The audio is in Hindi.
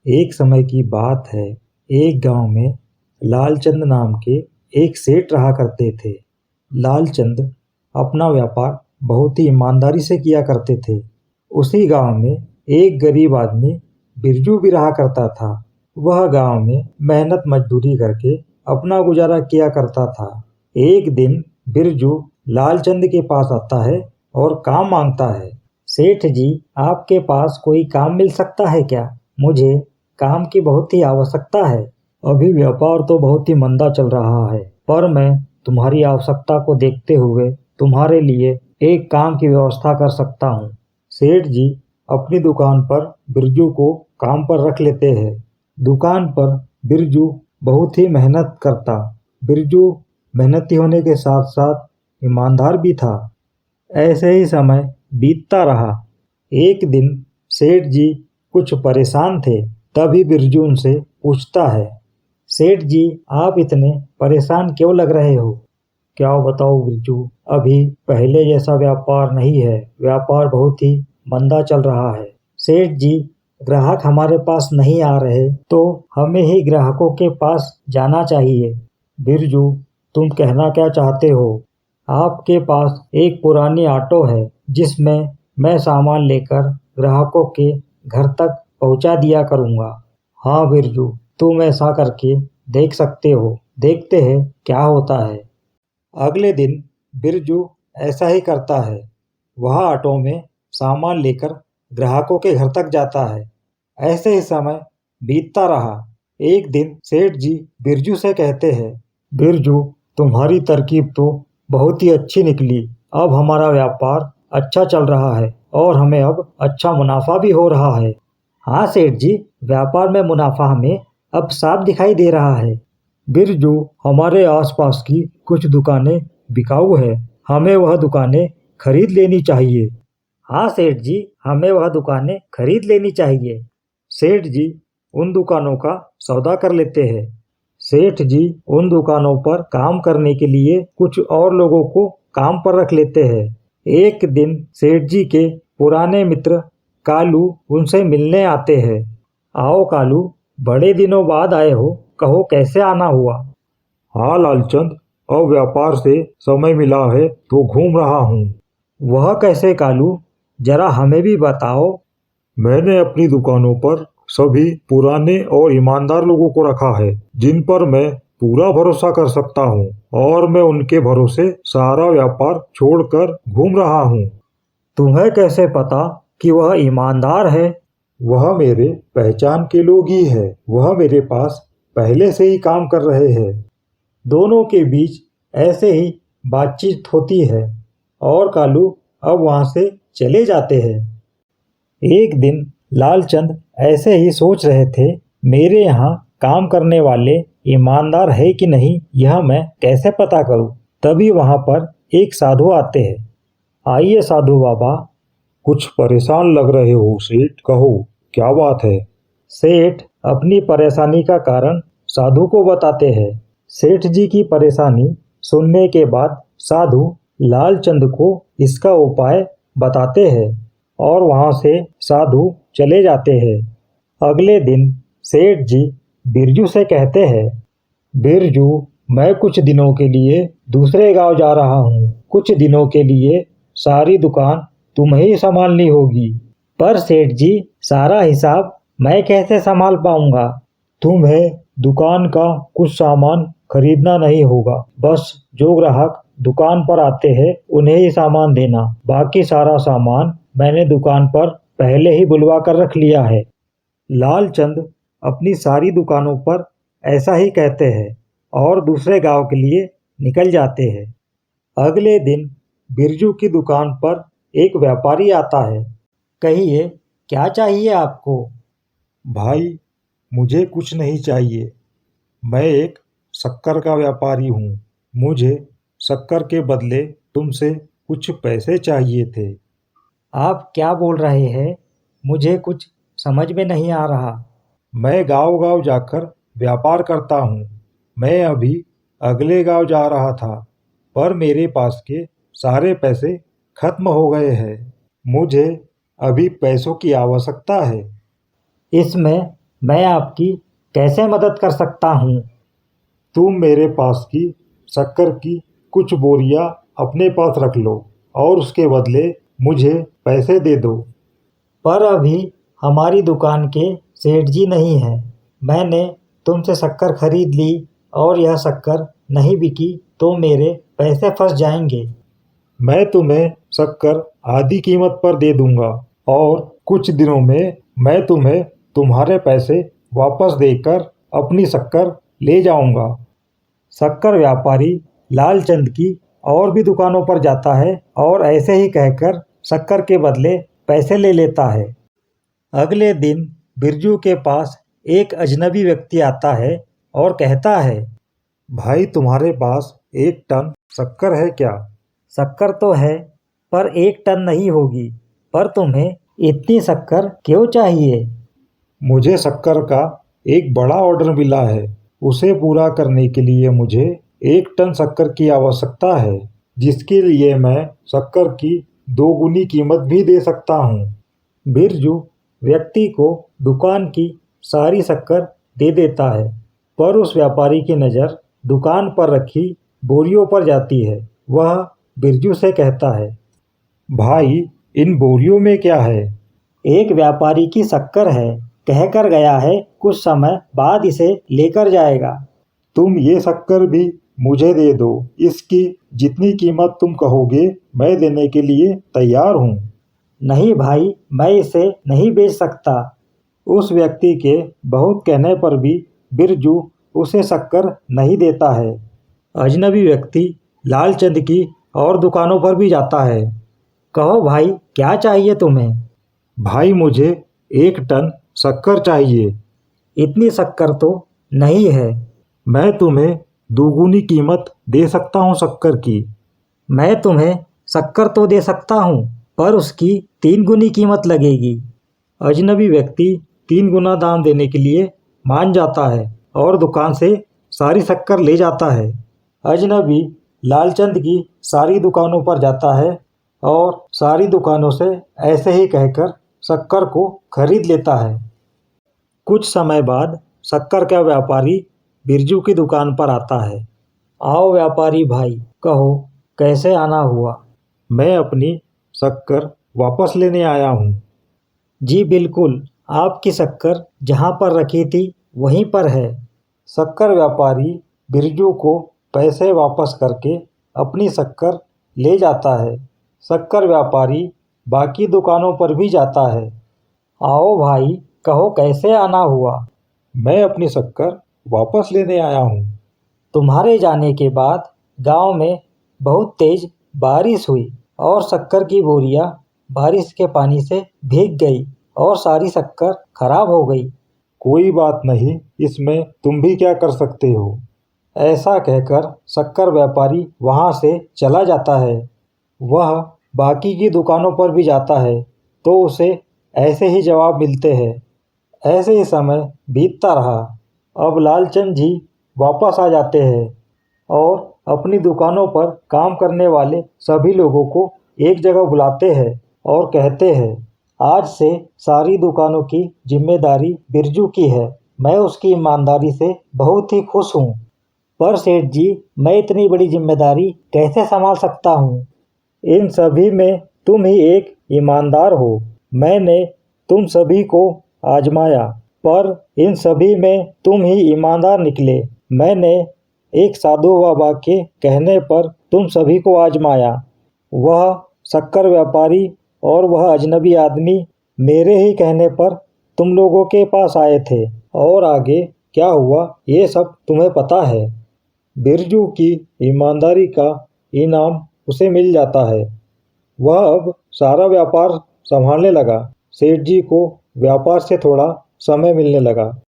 एक समय की बात है, एक गांव में लालचंद नाम के एक सेठ रहा करते थे। लालचंद अपना व्यापार बहुत ही ईमानदारी से किया करते थे। उसी गांव में एक गरीब आदमी बिरजू भी रहा करता था। वह गांव में मेहनत मजदूरी करके अपना गुजारा किया करता था। एक दिन बिरजू लालचंद के पास आता है और काम मांगता है। सेठ जी, आपके पास कोई काम मिल सकता है क्या? मुझे काम की बहुत ही आवश्यकता है। अभी व्यापार तो बहुत ही मंदा चल रहा है, पर मैं तुम्हारी आवश्यकता को देखते हुए तुम्हारे लिए एक काम की व्यवस्था कर सकता हूँ। सेठ जी अपनी दुकान पर बिरजू को काम पर रख लेते हैं। दुकान पर बिरजू बहुत ही मेहनत करता। बिरजू मेहनती होने के साथ साथ ईमानदार भी था। ऐसे ही समय बीतता रहा। एक दिन सेठ जी कुछ परेशान थे। तभी बिरजू उनसे पूछता है, सेठ जी, आप इतने परेशान क्यों लग रहे हो? क्या बताओ बिरजू, अभी पहले जैसा व्यापार नहीं है। व्यापार बहुत ही मंदा चल रहा है। सेठ जी, ग्राहक हमारे पास नहीं आ रहे तो हमें ही ग्राहकों के पास जाना चाहिए। बिरजू, तुम कहना क्या चाहते हो? आपके पास एक पुरानी ऑटो है जिसमें मैं सामान लेकर ग्राहकों के घर तक पहुंचा दिया करूंगा। हाँ बिरजू, तुम ऐसा करके देख सकते हो। देखते हैं क्या होता है। अगले दिन बिरजू ऐसा ही करता है। वह ऑटो में सामान लेकर ग्राहकों के घर तक जाता है। ऐसे ही समय बीतता रहा। एक दिन सेठ जी बिरजू से कहते हैं, बिरजू, तुम्हारी तरकीब तो बहुत ही अच्छी निकली। अब हमारा व्यापार अच्छा चल रहा है और हमें अब अच्छा मुनाफा भी हो रहा है। हाँ सेठ जी, व्यापार में मुनाफा हमें अब साफ दिखाई दे रहा है। बिरजू, हमारे आसपास की कुछ दुकानें बिकाऊ है। हमें वह दुकानें खरीद लेनी चाहिए। हाँ सेठ जी, हमें वह दुकानें खरीद लेनी चाहिए। सेठ जी उन दुकानों का सौदा कर लेते हैं। सेठ जी उन दुकानों पर काम करने के लिए कुछ और लोगों को काम पर रख लेते हैं। एक दिन सेठ जी के पुराने मित्र कालू उनसे मिलने आते हैं। आओ कालू, बड़े दिनों बाद आए हो, कहो कैसे आना हुआ? हाँ लालचंद, अब व्यापार से समय मिला है तो घूम रहा हूँ। वह कैसे कालू, जरा हमें भी बताओ। मैंने अपनी दुकानों पर सभी पुराने और ईमानदार लोगों को रखा है जिन पर मैं पूरा भरोसा कर सकता हूँ, और मैं उनके भरोसे सारा व्यापार छोड़कर घूम रहा हूँ। तुम्हें कैसे पता कि वह ईमानदार है? वह मेरे पहचान के लोग ही है। वह मेरे पास पहले से ही काम कर रहे हैं। दोनों के बीच ऐसे ही बातचीत होती है और कालू अब वहां से चले जाते हैं। एक दिन लालचंद ऐसे ही सोच रहे थे, मेरे यहाँ काम करने वाले ईमानदार है कि नहीं, यह मैं कैसे पता करूं? तभी वहां पर एक साधु आते हैं। आइए साधु बाबा। कुछ परेशान लग रहे हो सेठ, कहो क्या बात है? सेठ अपनी परेशानी का कारण साधु को बताते हैं। सेठ जी की परेशानी सुनने के बाद साधु लालचंद को इसका उपाय बताते हैं और वहां से साधु चले जाते हैं। अगले दिन सेठ जी बिरजू से कहते हैं, बिरजू, मैं कुछ दिनों के लिए दूसरे गांव जा रहा हूँ। कुछ दिनों के लिए सारी दुकान तुम्हें ही संभालनी होगी। पर सेठ जी, सारा हिसाब मैं कैसे संभाल पाऊंगा? तुम्हें दुकान का कुछ सामान खरीदना नहीं होगा। बस जो ग्राहक दुकान पर आते हैं उन्हें ही सामान देना। बाकी सारा सामान मैंने दुकान पर पहले ही बुलवा कर रख लिया है। लालचंद अपनी सारी दुकानों पर ऐसा ही कहते हैं और दूसरे गांव के लिए निकल जाते हैं। अगले दिन बिरजू की दुकान पर एक व्यापारी आता है। कहिए, क्या चाहिए आपको? भाई, मुझे कुछ नहीं चाहिए। मैं एक शक्कर का व्यापारी हूँ। मुझे शक्कर के बदले तुमसे कुछ पैसे चाहिए थे। आप क्या बोल रहे हैं? मुझे कुछ समझ में नहीं आ रहा। मैं गांव-गांव जाकर व्यापार करता हूँ। मैं अभी अगले गांव जा रहा था, पर मेरे पास के सारे पैसे खत्म हो गए हैं। मुझे अभी पैसों की आवश्यकता है। इसमें मैं आपकी कैसे मदद कर सकता हूँ? तुम मेरे पास की शक्कर की कुछ बोरियां अपने पास रख लो और उसके बदले मुझे पैसे दे दो। पर अभी हमारी दुकान के सेठ जी नहीं हैं। मैंने तुमसे शक्कर खरीद ली और यह शक्कर नहीं बिकी तो मेरे पैसे फंस जाएंगे। मैं तुम्हें शक्कर आधी कीमत पर दे दूंगा और कुछ दिनों में मैं तुम्हें तुम्हारे पैसे वापस देकर अपनी शक्कर ले जाऊंगा। शक्कर व्यापारी लालचंद की और भी दुकानों पर जाता है और ऐसे ही कहकर शक्कर के बदले पैसे ले लेता है। अगले दिन बिरजू के पास एक अजनबी व्यक्ति आता है और कहता है, भाई तुम्हारे पास 1 टन शक्कर है क्या? शक्कर तो है पर 1 टन नहीं होगी। पर तुम्हें इतनी शक्कर क्यों चाहिए? मुझे शक्कर का एक बड़ा ऑर्डर मिला है। उसे पूरा करने के लिए मुझे 1 टन शक्कर की आवश्यकता है, जिसके लिए मैं शक्कर की 2 गुनी कीमत भी दे सकता हूँ। बिरजू व्यक्ति को दुकान की सारी शक्कर दे देता है, पर उस व्यापारी की नज़र दुकान पर रखी बोरियों पर जाती है। वह बिरजू से कहता है, भाई इन बोरियों में क्या है? एक व्यापारी की शक्कर है, कहकर गया है कुछ समय बाद इसे लेकर जाएगा। तुम ये शक्कर भी मुझे दे दो। इसकी जितनी कीमत तुम कहोगे मैं देने के लिए तैयार हूँ। नहीं भाई, मैं इसे नहीं बेच सकता। उस व्यक्ति के बहुत कहने पर भी बिरजू उसे शक्कर नहीं देता है। अजनबी व्यक्ति लालचंद की और दुकानों पर भी जाता है। कहो भाई, क्या चाहिए तुम्हें? भाई मुझे 1 टन शक्कर चाहिए। इतनी शक्कर तो नहीं है। मैं तुम्हें 2 गुनी कीमत दे सकता हूँ शक्कर की। मैं तुम्हें शक्कर तो दे सकता हूँ, पर उसकी 3 गुनी कीमत लगेगी। अजनबी व्यक्ति 3 गुना दाम देने के लिए मान जाता है और दुकान से सारी शक्कर ले जाता है। अजनबी लालचंद की सारी दुकानों पर जाता है और सारी दुकानों से ऐसे ही कहकर शक्कर को खरीद लेता है। कुछ समय बाद शक्कर का व्यापारी बिरजू की दुकान पर आता है। आओ व्यापारी भाई, कहो कैसे आना हुआ? मैं अपनी शक्कर वापस लेने आया हूँ। जी बिल्कुल, आपकी शक्कर जहाँ पर रखी थी वहीं पर है। शक्कर व्यापारी बिरजू को पैसे वापस करके अपनी शक्कर ले जाता है। शक्कर व्यापारी बाकी दुकानों पर भी जाता है। आओ भाई, कहो कैसे आना हुआ? मैं अपनी शक्कर वापस लेने आया हूँ। तुम्हारे जाने के बाद गांव में बहुत तेज बारिश हुई और शक्कर की बोरियां बारिश के पानी से भीग गई और सारी शक्कर खराब हो गई। कोई बात नहीं, इसमें तुम भी क्या कर सकते हो। ऐसा कहकर शक्कर व्यापारी वहां से चला जाता है। वह बाकी की दुकानों पर भी जाता है तो उसे ऐसे ही जवाब मिलते हैं। ऐसे ही समय बीतता रहा। अब लालचंद जी वापस आ जाते हैं और अपनी दुकानों पर काम करने वाले सभी लोगों को एक जगह बुलाते हैं और कहते हैं, आज से सारी दुकानों की जिम्मेदारी बिरजू की है। मैं उसकी ईमानदारी से बहुत ही खुश हूँ। पर सेठ जी, मैं इतनी बड़ी जिम्मेदारी कैसे संभाल सकता हूँ? इन सभी में तुम ही एक ईमानदार हो। मैंने तुम सभी को आजमाया, पर इन सभी में तुम ही ईमानदार निकले। मैंने एक साधु बाबा के कहने पर तुम सभी को आजमाया। वह शक्कर व्यापारी और वह अजनबी आदमी मेरे ही कहने पर तुम लोगों के पास आए थे और आगे क्या हुआ ये सब तुम्हें पता है। बिरजू की ईमानदारी का इनाम उसे मिल जाता है। वह अब सारा व्यापार संभालने लगा। सेठ जी को व्यापार से थोड़ा समय मिलने लगा।